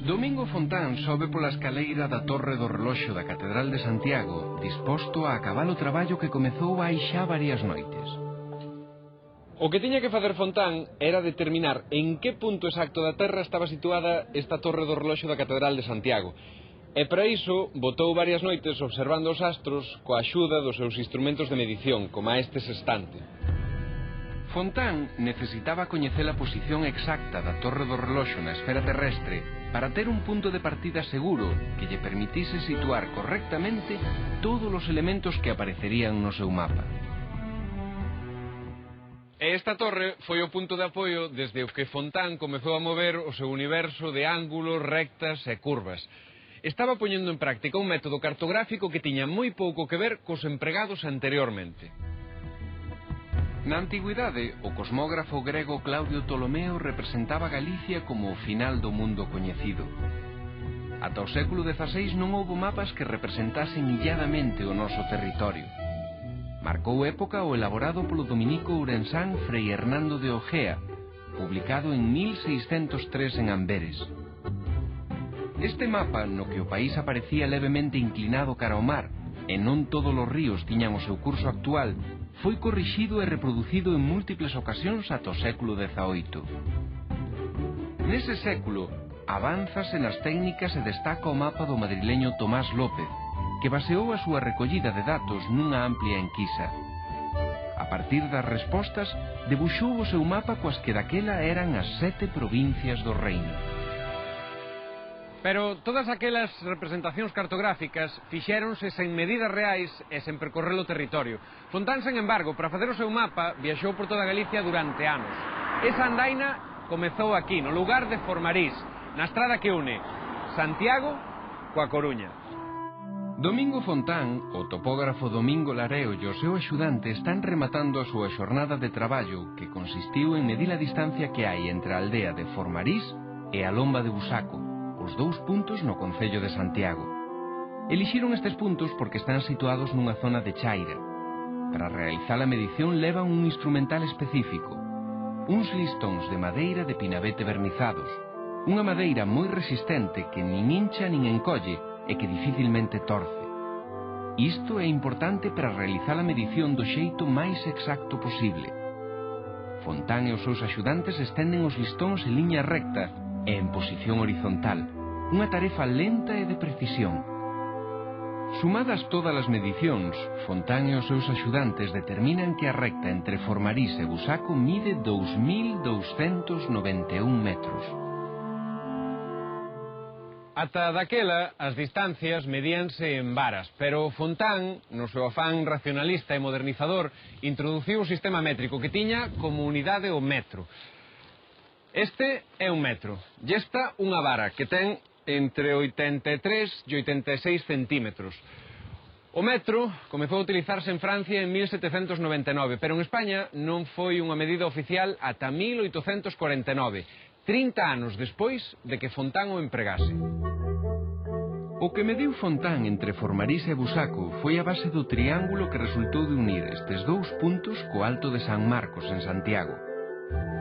Domingo Fontán sobe pola escaleira da torre do reloxo da Catedral de Santiago, disposto a acabar o traballo que comezou hai xa varias noites. O que tiña que facer Fontán era determinar en que punto exacto da Terra estaba situada esta torre do reloxo da Catedral de Santiago. E para iso botou varias noites observando os astros coa axuda dos seus instrumentos de medición, como a este sextante. Fontán necesitaba coñecer a posición exacta da torre do reloxo na esfera terrestre para ter un punto de partida seguro que lle permitise situar correctamente todos os elementos que aparecerían no seu mapa. E esta torre foi o punto de apoio desde o que Fontán comezou a mover o seu universo de ángulos, rectas e curvas. Estaba poñendo en práctica un método cartográfico que tiña moi pouco que ver cos empregados anteriormente. Na antigüidade, o cosmógrafo grego Claudio Ptolomeo representaba Galicia como o final do mundo coñecido. Ata o século XVI non houbo mapas que representasen illadamente o noso territorio. Marcou época o elaborado polo dominico ourensán Frei Hernando de Ojea, publicado en 1603 en Amberes. Este mapa, no que o país aparecía levemente inclinado cara ao mar, e non todos os ríos tiñan o seu curso actual, foi corrixido e reproducido en múltiples ocasións ata o século XVIII. Nese século, avánzase nas técnicas e destaca o mapa do madrileño Tomás López, que baseou a súa recollida de datos nunha amplia enquisa. A partir das respostas, debuxou o seu mapa coas que daquela eran as 7 provincias do reino. Pero todas aquelas representacións cartográficas fixéronse sen medidas reais e sen percorrer o territorio. Fontán, sen embargo, para facer o seu mapa, viaxou por toda Galicia durante anos. Esa andaina comezou aquí, no lugar de Formarís, na estrada que une Santiago coa Coruña. Domingo Fontán, o topógrafo Domingo Lareo e o seu axudante están rematando a súa xornada de traballo que consistiu en medir a distancia que hai entre a aldea de Formarís e a Lomba de Busaco, os 2 puntos no concello de Santiago. Elixiron estes puntos porque están situados nunha zona de chaira. Para realizar a medición levan un instrumental específico, uns listóns de madeira de pinabete vernizados, unha madeira moi resistente que nin hincha nin encolle e que dificilmente torce. Isto é importante para realizar a medición do xeito máis exacto posible. Fontán e os seus axudantes estenden os listóns en liña recta e en posición horizontal, unha tarefa lenta e de precisión. Sumadas todas as medicións, Fontán e os seus axudantes determinan que a recta entre Formarís e Busaco mide 2.291 metros. Ata daquela, as distancias medíanse en varas, pero Fontán, no seu afán racionalista e modernizador, introduciu o sistema métrico que tiña como unidade o metro. Este é un metro, e esta unha vara que ten entre 83 e 86 centímetros. O metro comezou a utilizarse en Francia en 1799, pero en España non foi unha medida oficial ata 1849, 30 anos despois de que Fontán o empregase. O que mediu Fontán entre Formarís e Busaco foi a base do triángulo que resultou de unir estes 2 puntos co Alto de San Marcos en Santiago.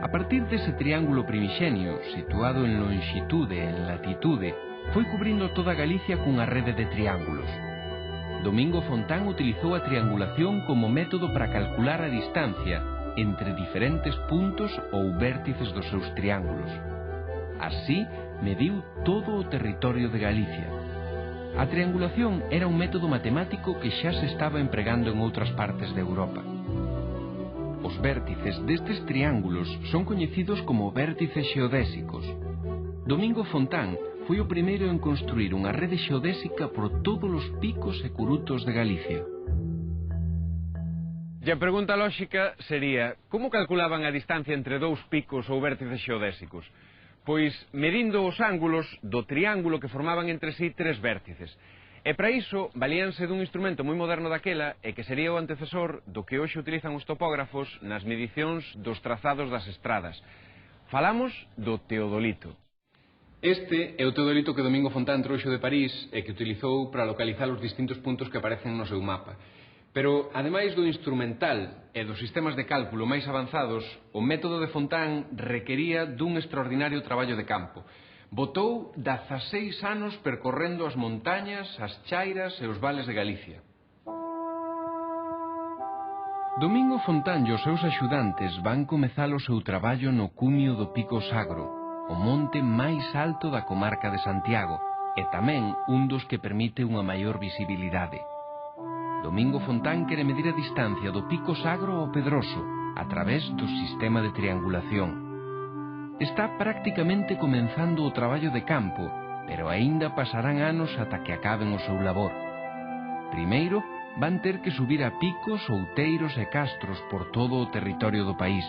A partir dese triángulo primixenio, situado en longitude e en latitude, foi cubrindo toda Galicia cunha rede de triángulos. Domingo Fontán utilizou a triangulación como método para calcular a distancia entre diferentes puntos ou vértices dos seus triángulos. Así, mediu todo o territorio de Galicia. A triangulación era un método matemático que xa se estaba empregando en outras partes de Europa. Os vértices destes triángulos son coñecidos como vértices xeodésicos. Domingo Fontán foi o primeiro en construir unha rede xeodésica por todos os picos e curutos de Galicia. E a pregunta lóxica sería, como calculaban a distancia entre 2 picos ou vértices xeodésicos? Pois medindo os ángulos do triángulo que formaban entre sí 3 vértices. E para iso valíanse dun instrumento moi moderno daquela e que sería o antecesor do que hoxe utilizan os topógrafos nas medicións dos trazados das estradas. Falamos do teodolito. Este é o teodolito que Domingo Fontán trouxo de París e que utilizou para localizar os distintos puntos que aparecen no seu mapa. Pero, ademais do instrumental e dos sistemas de cálculo máis avanzados, o método de Fontán requería dun extraordinario traballo de campo. Botou 16 anos percorrendo as montañas, as chairas e os vales de Galicia. Domingo Fontán e os seus axudantes van comezar o seu traballo no cumio do Pico Sagro, o monte máis alto da comarca de Santiago, e tamén un dos que permite unha maior visibilidade. Domingo Fontán quere medir a distancia do Pico Sagro ao Pedroso a través do sistema de triangulación. Está prácticamente comenzando o traballo de campo, pero aínda pasarán anos ata que acaben o seu labor. Primeiro, van ter que subir a picos, outeiros e castros por todo o territorio do país,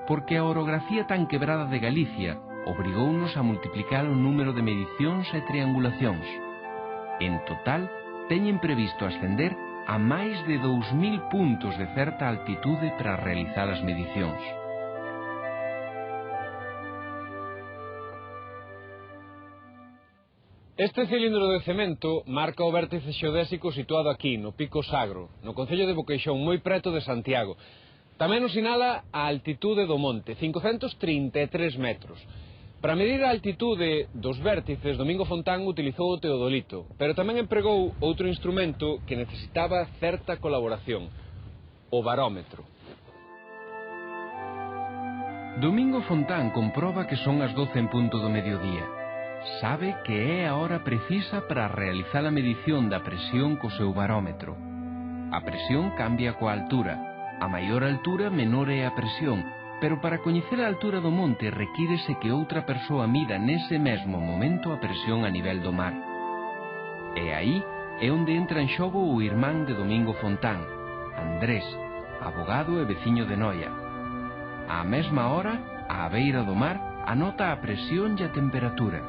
porque a orografía tan quebrada de Galicia obrigounos a multiplicar o número de medicións e triangulacións. En total, teñen previsto ascender a máis de 2000 puntos de certa altitude para realizar as medicións. Este cilindro de cemento marca o vértice xeodésico situado aquí, no Pico Sagro, no concello de Boqueixón, moi preto de Santiago. Tamén nos sinala a altitude do monte, 533 metros. Para medir a altitude dos vértices, Domingo Fontán utilizou o teodolito, pero tamén empregou outro instrumento que necesitaba certa colaboración, o barómetro. Domingo Fontán comproba que son as 12 en punto do mediodía. Sabe que é a hora precisa para realizar a medición da presión co seu barómetro. A presión cambia coa altura. A maior altura, menor é a presión, pero para coñecer a altura do monte requírese que outra persoa mida nese mesmo momento a presión a nivel do mar. E aí é onde entra en xogo o irmán de Domingo Fontán, Andrés, avogado e veciño de Noia. Á mesma hora, á beira do mar, anota a presión e a temperatura.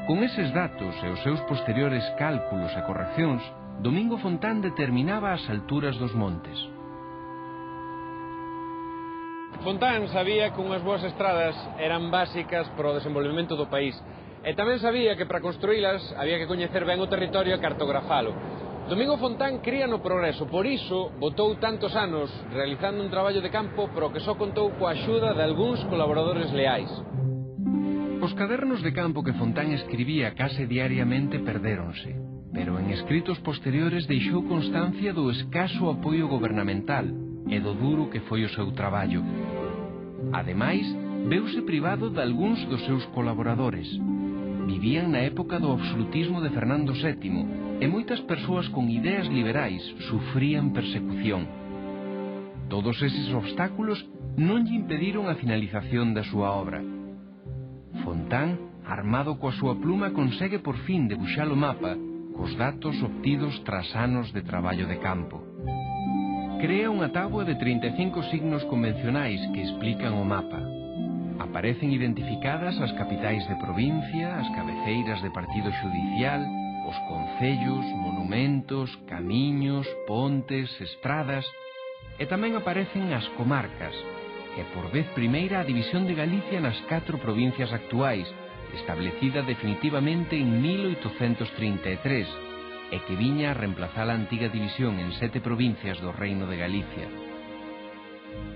Con eses datos e os seus posteriores cálculos e correccións, Domingo Fontán determinaba as alturas dos montes. Fontán sabía que unhas boas estradas eran básicas para o desenvolvemento do país, e tamén sabía que para construílas había que coñecer ben o territorio e cartografalo. Domingo Fontán cría no progreso, por iso botou tantos anos realizando un traballo de campo pro que só contou coa axuda de algúns colaboradores leais. Os cadernos de campo que Fontán escribía case diariamente perdéronse, pero en escritos posteriores deixou constancia do escaso apoio gobernamental e do duro que foi o seu traballo. Ademais, veuse privado de algúns dos seus colaboradores. Vivían na época do absolutismo de Fernando VII e moitas persoas con ideas liberais sufrían persecución. Todos eses obstáculos non lle impediron a finalización da súa obra. Fontán, armado coa súa pluma, consegue por fin debuxar o mapa cos datos obtidos tras anos de traballo de campo. Crea unha táboa de 35 signos convencionais que explican o mapa. Aparecen identificadas as capitais de provincia, as cabeceiras de partido xudicial, os concellos, monumentos, camiños, pontes, estradas, e tamén aparecen as comarcas, e por vez primeira a división de Galicia nas 4 provincias actuais, establecida definitivamente en 1833, e que viña a reemplazar a antiga división en 7 provincias do Reino de Galicia.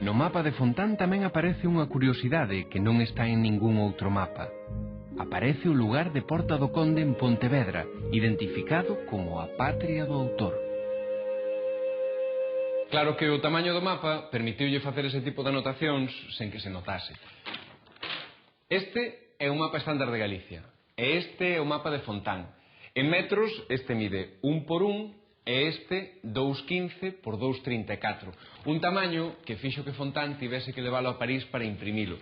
No mapa de Fontán tamén aparece unha curiosidade que non está en ningún outro mapa. Aparece o lugar de Porta do Conde en Pontevedra, identificado como a patria do autor. Claro que o tamaño do mapa permitiulle facer ese tipo de anotacións sen que se notase. Este é un mapa estándar de Galicia, e este é o mapa de Fontán. En metros, este mide 1 por 1 e este 2,15 por 2,34. Un tamaño que fixo que Fontán tivese que leválo a París para imprimilo.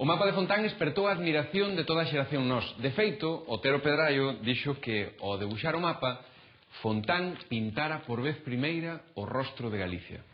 O mapa de Fontán espertou a admiración de toda a xeración nós. De feito, Otero Pedraio dixo que, ao debuxar o mapa, Fontán pintara por vez primeira o rostro de Galicia.